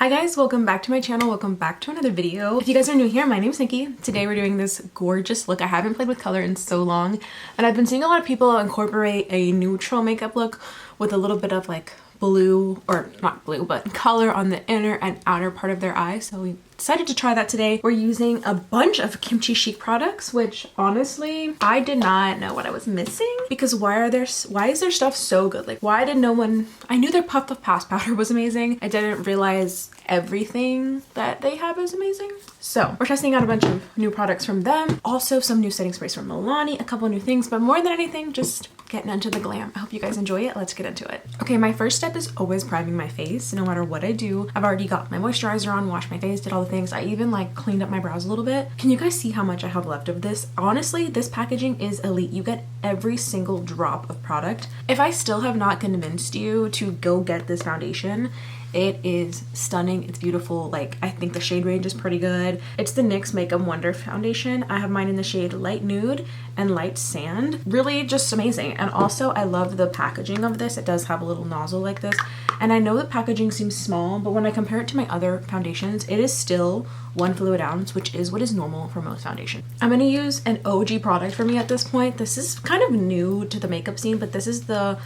Hi guys, welcome back to my channel. Welcome back to another video. If you guys are new here, my name's Nikki. Today we're doing this gorgeous look. I haven't played with color in so long, and I've been seeing a lot of people incorporate a neutral makeup look with a little bit of like blue, or not blue, but color on the inner and outer part of their eye. So we decided to try that today. We're using a bunch of Kimchi Chic products, which honestly, I did not know what I was missing, because why is their stuff so good? Like, why did no one, I knew their Puff Puff Pass powder was amazing. I didn't realize everything that they have is amazing. So we're testing out a bunch of new products from them. Also some new setting sprays from Milani, a couple new things, but more than anything, just getting into the glam. I hope you guys enjoy it. Let's get into it. Okay, my first step is always priming my face, no matter what I do. I've already got my moisturizer on, washed my face, did all the things. I even like cleaned up my brows a little bit. Can you guys see how much I have left of this? Honestly, this packaging is elite. You get every single drop of product. If I still have not convinced you to go get this foundation, it is stunning. It's beautiful. Like, I think the shade range is pretty good. It's the NYX Makeup Wonder foundation. I have mine in the shade Light Nude and Light Sand. Really just amazing. And also I love the packaging of this. It does have a little nozzle like this. And I know the packaging seems small, but when I compare it to my other foundations, it is still 1 fluid ounce, which is what is normal for most foundation. I'm going to use an OG product for me at this point. This is kind of new to the makeup scene, but this is the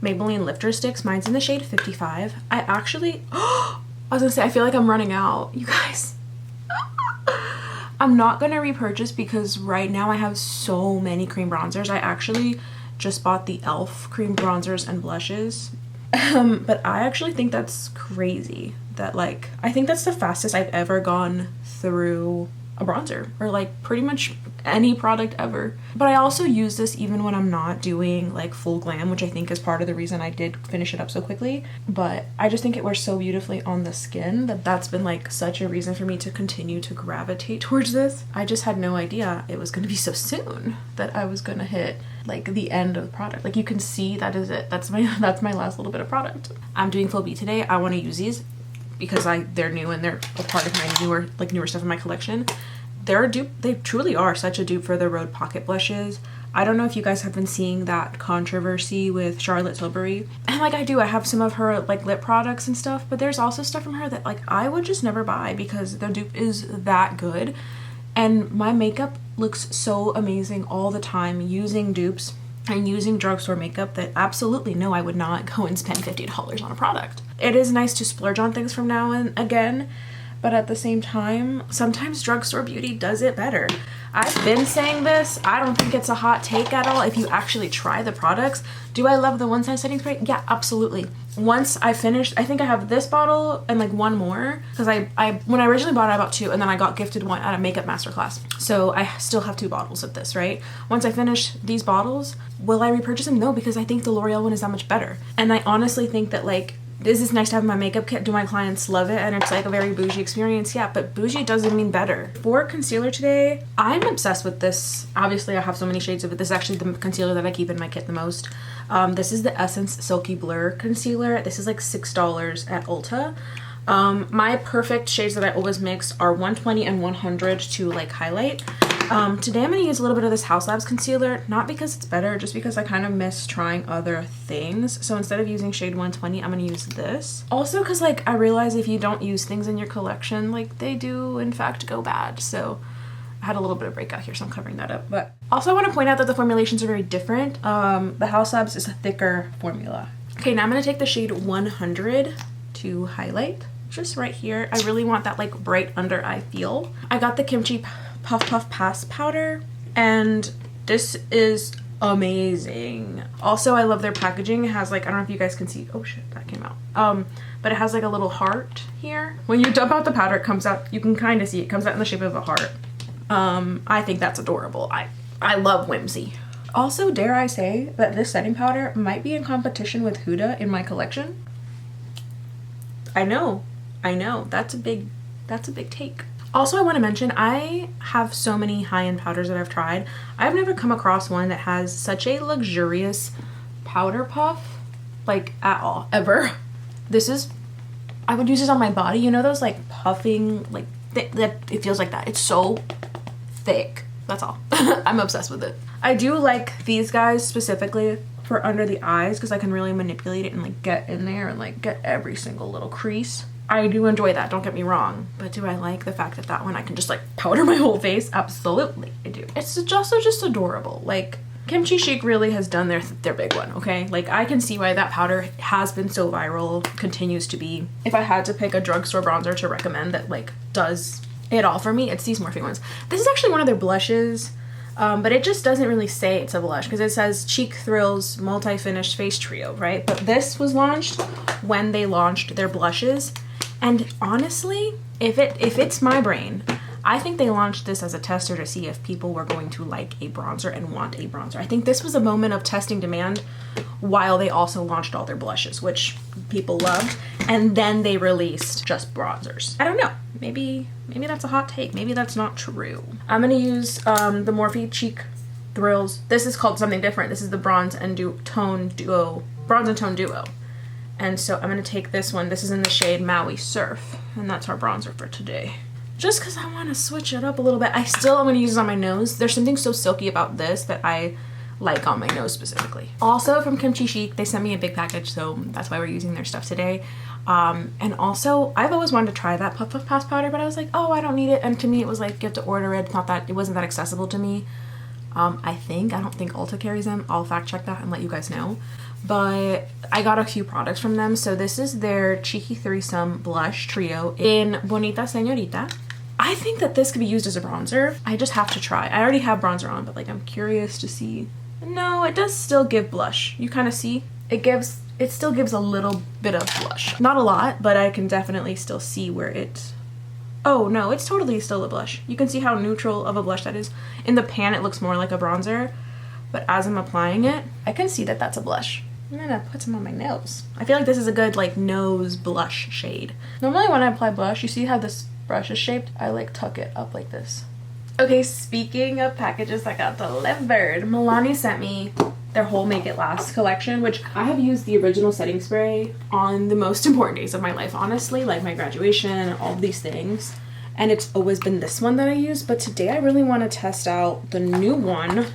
Maybelline Lifter Sticks. Mine's in the shade 55. I actually, I was gonna say, I feel like I'm running out, you guys. I'm not gonna repurchase because right now I have so many cream bronzers. I actually just bought the e.l.f. cream bronzers and blushes. But I actually think that's crazy that, like, I think that's the fastest I've ever gone through a bronzer, or like pretty much any product ever. But I also use this even when I'm not doing like full glam, which I think is part of the reason I did finish it up so quickly. But I just think it wears so beautifully on the skin that that's been like such a reason for me to continue to gravitate towards this. I just had no idea it was going to be so soon that I was going to hit like the end of the product. Like, you can see that is it. That's my last little bit of product. I'm doing full B today. I want to use these because they're new and they're a part of my newer stuff in my collection. They're a dupe. They truly are such a dupe for the Rhode Pocket blushes. I don't know if you guys have been seeing that controversy with Charlotte Tilbury. And like, I have some of her like lip products and stuff, but there's also stuff from her that like I would just never buy because the dupe is that good. And my makeup looks so amazing all the time using dupes and using drugstore makeup that absolutely no, I would not go and spend $50 on a product. It is nice to splurge on things from now and again, but at the same time, sometimes drugstore beauty does it better. I've been saying this. I don't think it's a hot take at all if you actually try the products. Do I love the one size setting spray? Yeah, absolutely. Once I finished, I think I have this bottle and like one more, because when I originally bought it, I bought 2, and then I got gifted one at a makeup masterclass. So I still have 2 bottles of this, right? Once I finish these bottles, will I repurchase them? No, because I think the L'Oreal one is that much better. And I honestly think that, like, this is nice to have in my makeup kit. Do my clients love it? And it's like a very bougie experience. Yeah, but bougie doesn't mean better. For concealer today, I'm obsessed with this. Obviously, I have so many shades of it. This is actually the concealer that I keep in my kit the most. This is the Essence Silky Blur Concealer. This is like $6 at Ulta. My perfect shades that I always mix are 120 and 100 to like highlight. Today I'm going to use a little bit of this House Labs concealer, not because it's better, just because I kind of miss trying other things. So instead of using shade 120, I'm going to use this. Also because, like, I realize if you don't use things in your collection, like, they do in fact go bad. So I had a little bit of breakout here, so I'm covering that up. But also I want to point out that the formulations are very different. The House Labs is a thicker formula. Okay, now I'm going to take the shade 100 to highlight, just right here. I really want that like bright under eye feel. I got the Kimchi Puff Puff Pass powder, and this is amazing. Also, I love their packaging. It has like, I don't know if you guys can see, oh shit, that came out. But it has like a little heart here. When you dump out the powder, it comes out, you can kind of see it comes out in the shape of a heart. I think that's adorable. I love whimsy. Also, dare I say that this setting powder might be in competition with Huda in my collection. I know, that's a big take. Also, I want to mention, I have so many high-end powders that I've tried. I've never come across one that has such a luxurious powder puff, like, at all, ever. This is, I would use this on my body. You know those, like, puffing, like, that it feels like that. It's so thick. That's all. I'm obsessed with it. I do like these guys specifically for under the eyes because I can really manipulate it and, like, get in there and, like, get every single little crease. I do enjoy that, don't get me wrong. But do I like the fact that that one I can just like powder my whole face? Absolutely, I do. It's also just adorable. Like, Kimchi Chic really has done their big one, okay? Like, I can see why that powder has been so viral, continues to be. If I had to pick a drugstore bronzer to recommend that like does it all for me, it's these Morphe ones. This is actually one of their blushes, but it just doesn't really say it's a blush because it says Cheek Thrills Multi-Finish Face Trio, right? But this was launched when they launched their blushes. And honestly, if it's my brain, I think they launched this as a tester to see if people were going to like a bronzer and want a bronzer. I think this was a moment of testing demand while they also launched all their blushes, which people loved. And then they released just bronzers. I don't know. Maybe that's a hot take. Maybe that's not true. I'm going to use the Morphe Cheek Thrills. This is called something different. This is the Bronze and Tone Duo. And so I'm going to take this one. This is in the shade Maui Surf. And that's our bronzer for today. Just because I want to switch it up a little bit. I'm going to use it on my nose. There's something so silky about this that I like on my nose specifically. Also from Kimchi Chic, they sent me a big package, so that's why we're using their stuff today. And also, I've always wanted to try that Puff Puff Pass powder, but I was like, oh, I don't need it. And to me, it was like, you have to order it. It wasn't that accessible to me. I don't think Ulta carries them. I'll fact check that and let you guys know. But I got a few products from them. So this is their Cheeky Threesome Blush Trio in Bonita Señorita. I think that this could be used as a bronzer. I just have to try. I already have bronzer on, but like I'm curious to see. No, it does still give blush. You kind of see? It still gives a little bit of blush. Not a lot, but I can definitely still see where it... Oh no, it's totally still a blush. You can see how neutral of a blush that is. In the pan, it looks more like a bronzer, but as I'm applying it, I can see that that's a blush. I'm gonna put some on my nose. I feel like this is a good like nose blush shade. Normally when I apply blush, you see how this brush is shaped? I like tuck it up like this. Okay, speaking of packages that got delivered, Milani sent me their whole Make It Last collection, which I have used the original setting spray on the most important days of my life, honestly, like my graduation, all these things. And it's always been this one that I use, but today I really want to test out the new one.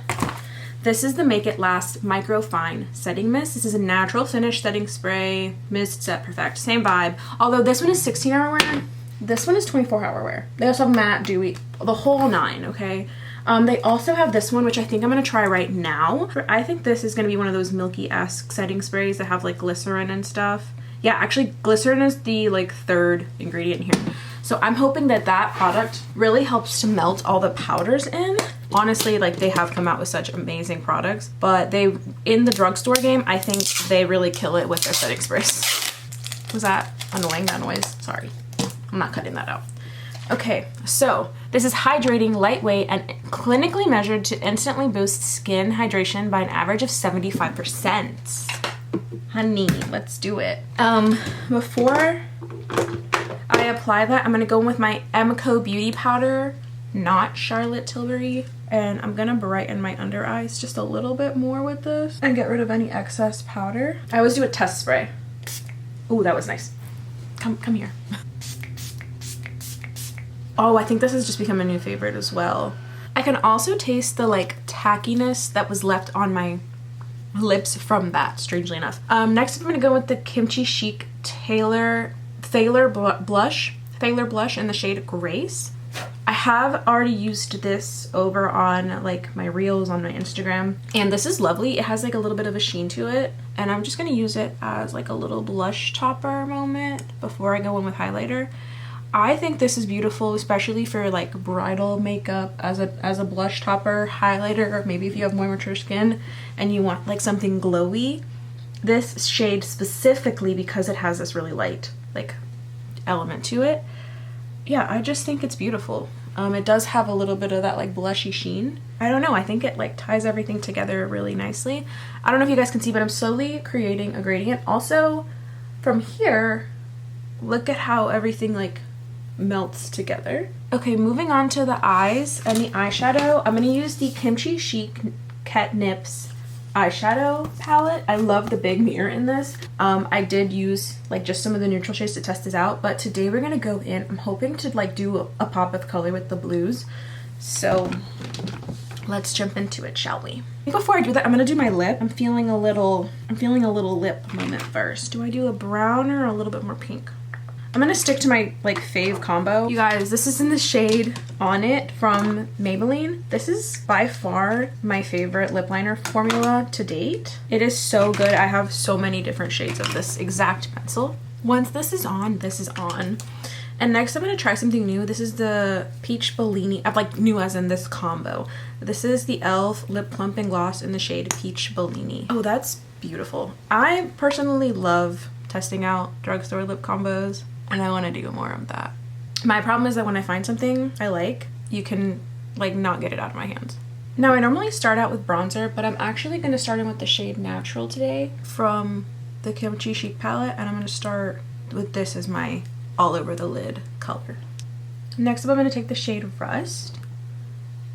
This is the Make It Last Micro Fine Setting Mist. This is a natural finish setting spray, mist set perfect, same vibe. Although this one is 16-hour wear, this one is 24-hour wear. They also have matte, dewy, the whole 9, okay? They also have this one, which I think I'm going to try right now. I think this is going to be one of those milky-esque setting sprays that have like glycerin and stuff. Yeah, actually glycerin is the like 3rd ingredient here. So I'm hoping that that product really helps to melt all the powders in. Honestly, like they have come out with such amazing products, but in the drugstore game, I think they really kill it with their setting sprays. Was that annoying, that noise? Sorry. I'm not cutting that out. Okay, so this is hydrating, lightweight, and clinically measured to instantly boost skin hydration by an average of 75%. Honey, let's do it. Before I apply that, I'm gonna go in with my Emco Beauty Powder, not Charlotte Tilbury, and I'm gonna brighten my under eyes just a little bit more with this and get rid of any excess powder. I always do a test spray. Ooh, that was nice. Come here. Oh, I think this has just become a new favorite as well. I can also taste the like tackiness that was left on my lips from that, strangely enough. Next I'm gonna go with the Kimchi Chic Thaler Blush in the shade Grace. I have already used this over on like my reels on my Instagram, and this is lovely. It has like a little bit of a sheen to it, and I'm just gonna use it as like a little blush topper moment before I go in with highlighter. I think this is beautiful, especially for like bridal makeup as a blush topper, highlighter, or maybe if you have more mature skin and you want like something glowy. This shade specifically, because it has this really light like element to it. Yeah, I just think it's beautiful. It does have a little bit of that like blushy sheen. I don't know, I think it like ties everything together really nicely. I don't know if you guys can see, but I'm slowly creating a gradient. Also, from here, look at how everything like melts together. Okay, moving on to the eyes and the eyeshadow. I'm gonna use the Kimchi Chic Ket Nips eyeshadow palette. I love the big mirror in this. I did use like just some of the neutral shades to test this out, but today we're gonna go in. I'm hoping to like do a pop of color with the blues. So let's jump into it, shall we? Before I do that, I'm gonna do my lip. I'm feeling a little lip moment first. Do I do a brown or a little bit more pink? I'm gonna stick to my like fave combo. You guys, this is in the shade On It from Maybelline. This is by far my favorite lip liner formula to date. It is so good. I have so many different shades of this exact pencil. Once this is on, this is on. And next I'm gonna try something new. This is the Peach Bellini, like new as in this combo. This is the e.l.f. Lip Plumping Gloss in the shade Peach Bellini. Oh, that's beautiful. I personally love testing out drugstore lip combos, and I want to do more of that. My problem is that when I find something I like, you can like not get it out of my hands. Now I normally start out with bronzer, but I'm actually going to start in with the shade Natural today from the Kimchi Chic palette, and I'm going to start with this as my all over the lid color. Next up I'm going to take the shade Rust.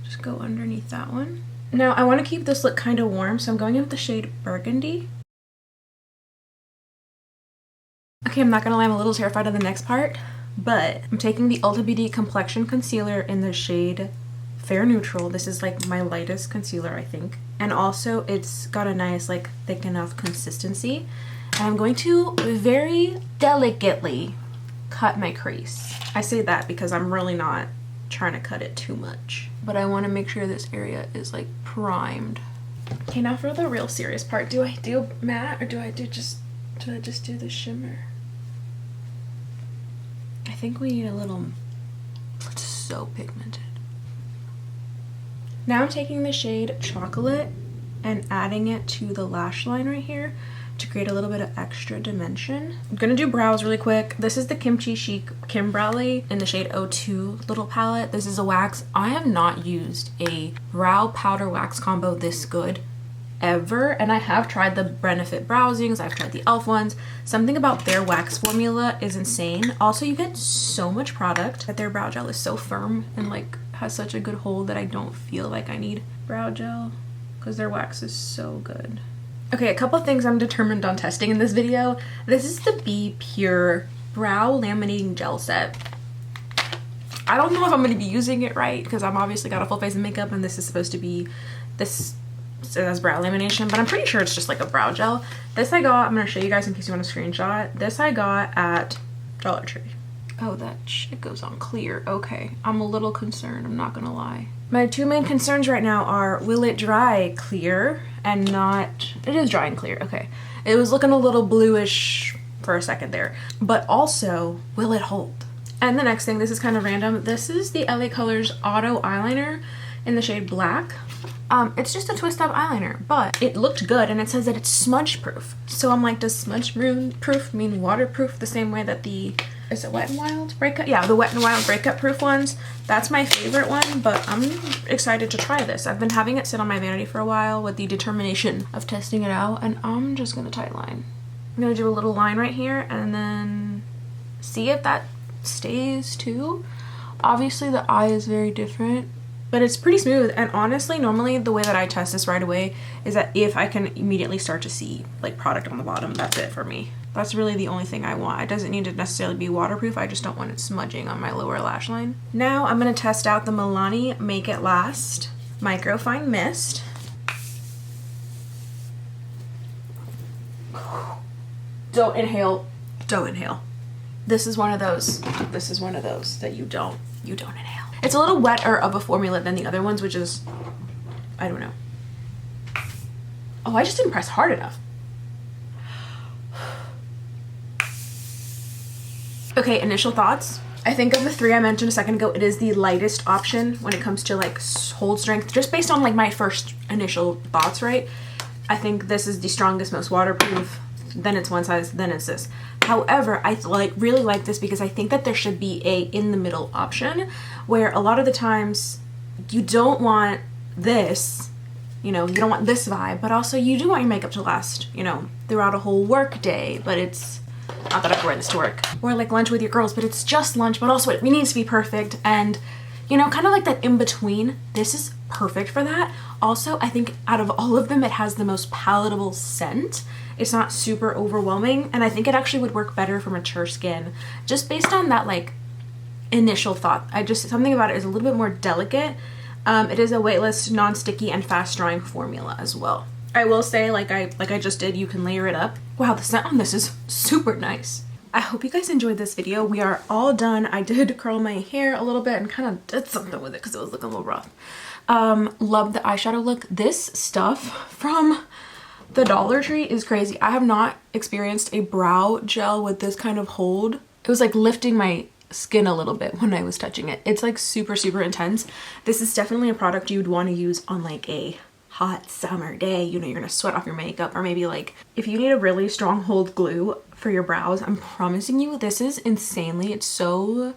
Just go underneath that one. Now I want to keep this look kind of warm, so I'm going in with the shade Burgundy. Okay, I'm not gonna lie, I'm a little terrified of the next part, but I'm taking the Ulta Beauty Complexion Concealer in the shade Fair Neutral. This is like my lightest concealer, I think. And also it's got a nice like thick enough consistency. And I'm going to very delicately cut my crease. I say that because I'm really not trying to cut it too much, but I want to make sure this area is like primed. Okay, now for the real serious part. Do I do matte or do I just do the shimmer? I think we need a little, it's so pigmented. Now I'm taking the shade Chocolate and adding it to the lash line right here to create a little bit of extra dimension. I'm gonna do brows really quick. This is the Kimchi Chic Kimberly in the shade 02 little palette. This is a wax. I have not used a brow powder wax combo this good ever, and I have tried the Benefit Browsings, I've tried the e.l.f. ones. Something about their wax formula is insane. Also, you get so much product that their brow gel is so firm and like has such a good hold that I don't feel like I need brow gel because their wax is so good. Okay, a couple things I'm determined on testing in this video. This is the Be Pure Brow Laminating Gel Set. I don't know if I'm going to be using it right because I'm obviously got a full face of makeup and this is supposed to be, this says brow lamination, but I'm pretty sure it's just like a brow gel. This I got, I'm going to show you guys in case you want to screenshot. This I got at Dollar Tree. Oh, that shit goes on clear. Okay, I'm a little concerned, I'm not going to lie. My two main concerns right now are, will it dry clear and not, it is dry and clear, okay. It was looking a little bluish for a second there, but also, will it hold? And the next thing, this is kind of random, this is the LA Colors Auto Eyeliner in the shade Black. It's just a twist up eyeliner, but it looked good and it says that it's smudge proof. So I'm like, does smudge proof mean waterproof the same way that the, is it Wet n Wild Breakup? Yeah, the Wet n Wild Breakup Proof ones. That's my favorite one, but I'm excited to try this. I've been having it sit on my vanity for a while with the determination of testing it out, and I'm just gonna tight line. I'm gonna do a little line right here and then see if that stays too. Obviously the eye is very different, but it's pretty smooth. And honestly, normally the way that I test this right away is that if I can immediately start to see like product on the bottom, that's it for me. That's really the only thing I want. It doesn't need to necessarily be waterproof. I just don't want it smudging on my lower lash line. Now I'm gonna test out the Milani Make It Last Micro Fine Mist. Don't inhale. Don't inhale. This is one of those that you don't inhale. It's a little wetter of a formula than the other ones, which is, I don't know. Oh, I just didn't press hard enough. Okay, initial thoughts. I think of the three I mentioned a second ago, it is the lightest option when it comes to like hold strength, just based on like my first initial thoughts, right? I think this is the strongest, most waterproof, then it's one size, then it's this. However, I really like this because I think that there should be a in the middle option where a lot of the times you don't want this, you know, you don't want this vibe, but also you do want your makeup to last, you know, throughout a whole work day, but it's not that I have to wear this to work. Or like lunch with your girls, but it's just lunch, but also it needs to be perfect. And you know, kind of like that in between, this is perfect for that. Also, I think out of all of them, it has the most palatable scent. It's not super overwhelming, and I think it actually would work better for mature skin, just based on that like initial thought. Something about it is a little bit more delicate. It is a weightless, non-sticky, and fast drying formula as well. I will say, like I just did, you can layer it up. Wow, the scent on this is super nice. I hope you guys enjoyed this video. We are all done. I did curl my hair a little bit and kind of did something with it because it was looking a little rough. Love the eyeshadow look. This stuff from the Dollar Tree is crazy. I have not experienced a brow gel with this kind of hold. It was like lifting my skin a little bit when I was touching it. It's like super, super intense. This is definitely a product you would want to use on like a hot summer day. You know, you're gonna sweat off your makeup, or maybe like if you need a really strong hold glue for your brows. I'm promising you this is insanely, it's so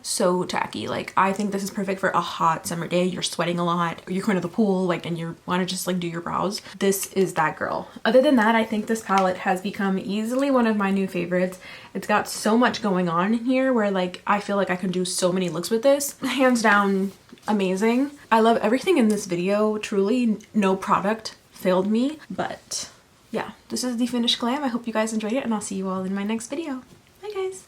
tacky. Like I think this is perfect for a hot summer day. You're sweating a lot, or you're going to the pool like and you want to just like do your brows. This is that girl. Other than that, I think this palette has become easily one of my new favorites. It's got so much going on in here where like I feel like I can do so many looks with this. Hands down amazing. I love everything in this video. Truly no product failed me, but yeah, this is the finished glam. I hope you guys enjoyed it, and I'll see you all in my next video. Bye guys.